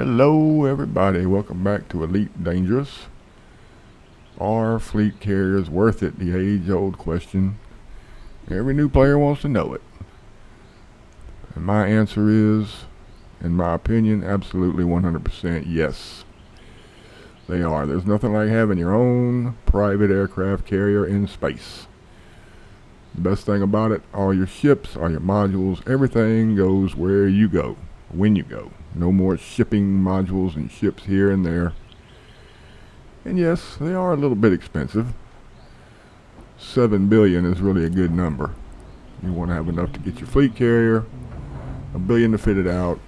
Hello everybody, welcome back to Elite Dangerous. Are fleet carriers worth it? The age-old question. Every new player wants to know it. And my answer is, in my opinion, absolutely 100% yes. They are. There's nothing like having your own private aircraft carrier in space. The best thing about it, all your ships, all your modules, everything goes where you go, when you go. No more shipping modules and ships here and there. And yes, they are a little bit expensive. $7 billion is really a good number. You want to have enough to get your fleet carrier, $1 billion to fit it out,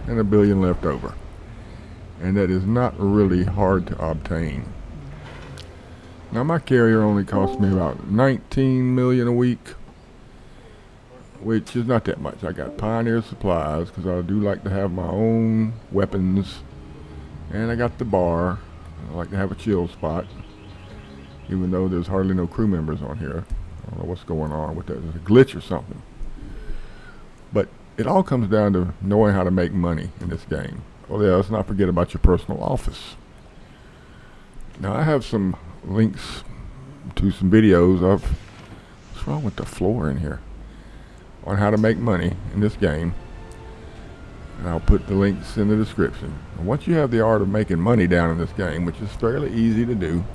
and $1 billion left over. And that is not really hard to obtain. Now my carrier only costs me about $19 million a week, which is not that much. I got Pioneer supplies because I do like to have my own weapons, and I got the bar. I like to have a chill spot, even though there's hardly no crew members on here. I don't know what's going on with that. There's a glitch or something. But it all comes down to knowing how to make money in this game. Oh yeah, let's not forget about your personal office. Now I have some links to some videos of what's wrong with the floor in here on how to make money in this game, and I'll put the links in the description. And once you have the art of making money down in this game, which is fairly easy to do,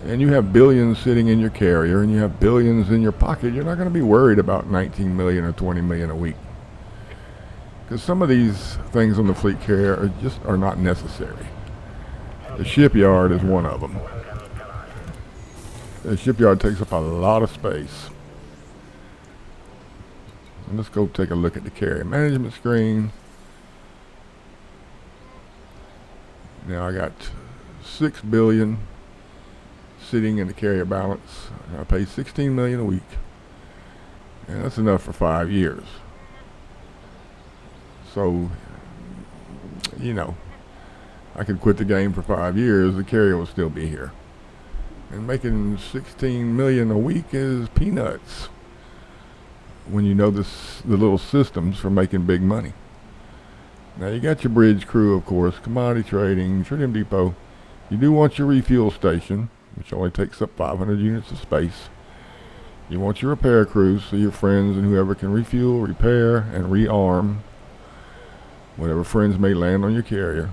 and you have billions sitting in your carrier and you have billions in your pocket, you're not going to be worried about 19 million or 20 million a week, because some of these things on the fleet carrier are not necessary. The shipyard is one of them. The shipyard takes up a lot of space. And let's go take a look at the carrier management screen. Now I got $6 billion sitting in the carrier balance. I pay $16 million a week, and that's enough for 5 years. So, you know, I could quit the game for 5 years, the carrier will still be here. And making $16 million a week is peanuts when you know the little systems for making big money. Now you got your bridge crew, of course, commodity trading, Tritium Depot. You do want your refuel station, which only takes up 500 units of space. You want your repair crews, so your friends and whoever can refuel, repair, and rearm whatever friends may land on your carrier.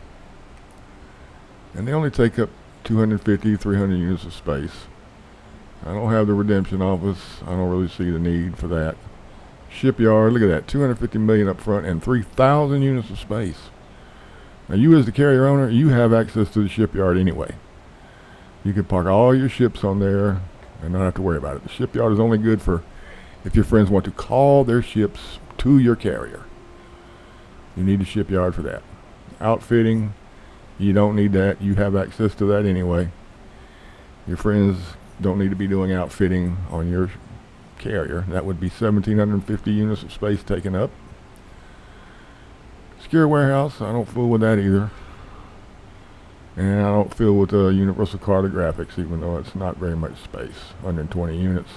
And they only take up 250, 300 units of space. I don't have the redemption office. I don't really see the need for that. Shipyard, look at that, 250 million up front and 3,000 units of space. Now you as the carrier owner, you have access to the shipyard anyway. You can park all your ships on there and not have to worry about it. The shipyard is only good for if your friends want to call their ships to your carrier. You need a shipyard for that. Outfitting, you don't need that. You have access to that anyway. Your friends don't need to be doing outfitting on your carrier. That would be 1,750 units of space taken up. Secure warehouse, I don't fool with that either. And I don't fool with the universal cartographics, even though it's not very much space, 120 units.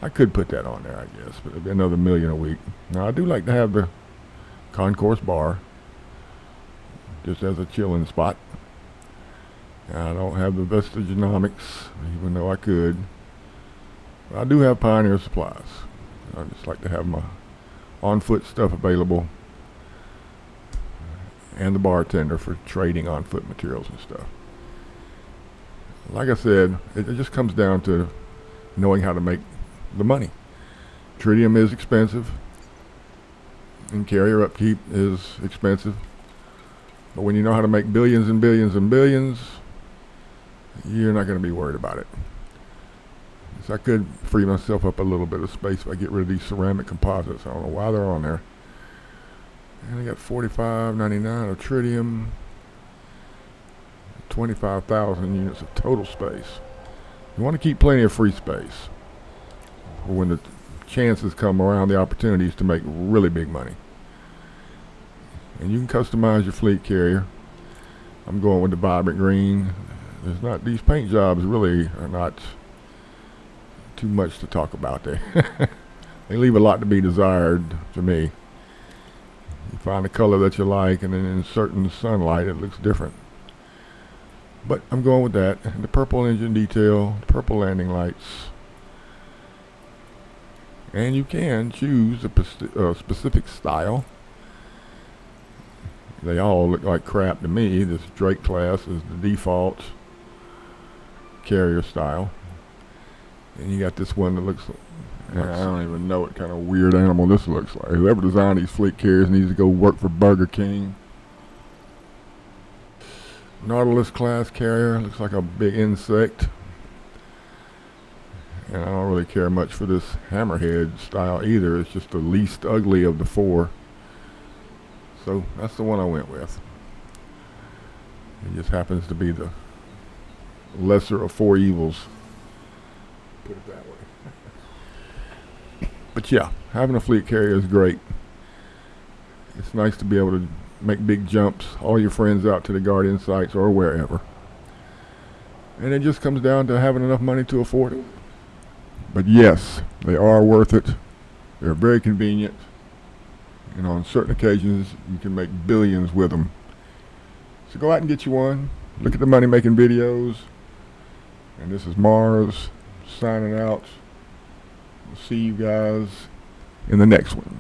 I could put that on there, I guess, but it'd be another $1 million a week. Now I do like to have the concourse bar just as a chilling spot. I don't have the vestigenomics, even though I could. But I do have Pioneer supplies. I just like to have my on-foot stuff available, and the bartender for trading on-foot materials and stuff. Like I said, it just comes down to knowing how to make the money. Tritium is expensive, and carrier upkeep is expensive. But when you know how to make billions and billions and billions, you're not going to be worried about it. So I could free myself up a little bit of space if I get rid of these ceramic composites. I don't know why they're on there. And I got $45.99 of tritium, 25,000 units of total space. You want to keep plenty of free space for when the chances come around, the opportunities to make really big money. And you can customize your fleet carrier. I'm going with the vibrant green. These paint jobs really are not too much to talk about. They leave a lot to be desired to me. find a color that you like, and then in certain sunlight it looks different. But I'm going with that. The purple engine detail, purple landing lights. And you can choose a specific style. They all look like crap to me. This Drake class is the default carrier style. And you got this one that looks, I don't even know what kind of weird animal this looks like. Whoever designed these fleet carriers needs to go work for Burger King. Nautilus class carrier, looks like a big insect. And I don't really care much for this hammerhead style either. It's just the least ugly of the four. So that's the one I went with. It just happens to be the lesser of four evils. Put it that way. But yeah, having a fleet carrier is great. It's nice to be able to make big jumps, haul your friends out to the Guardian sites or wherever. And it just comes down to having enough money to afford it. But yes, they are worth it. They're very convenient. And on certain occasions, you can make billions with them. So go out and get you one. Look at the money making videos. And this is Mars signing out. We'll see you guys in the next one.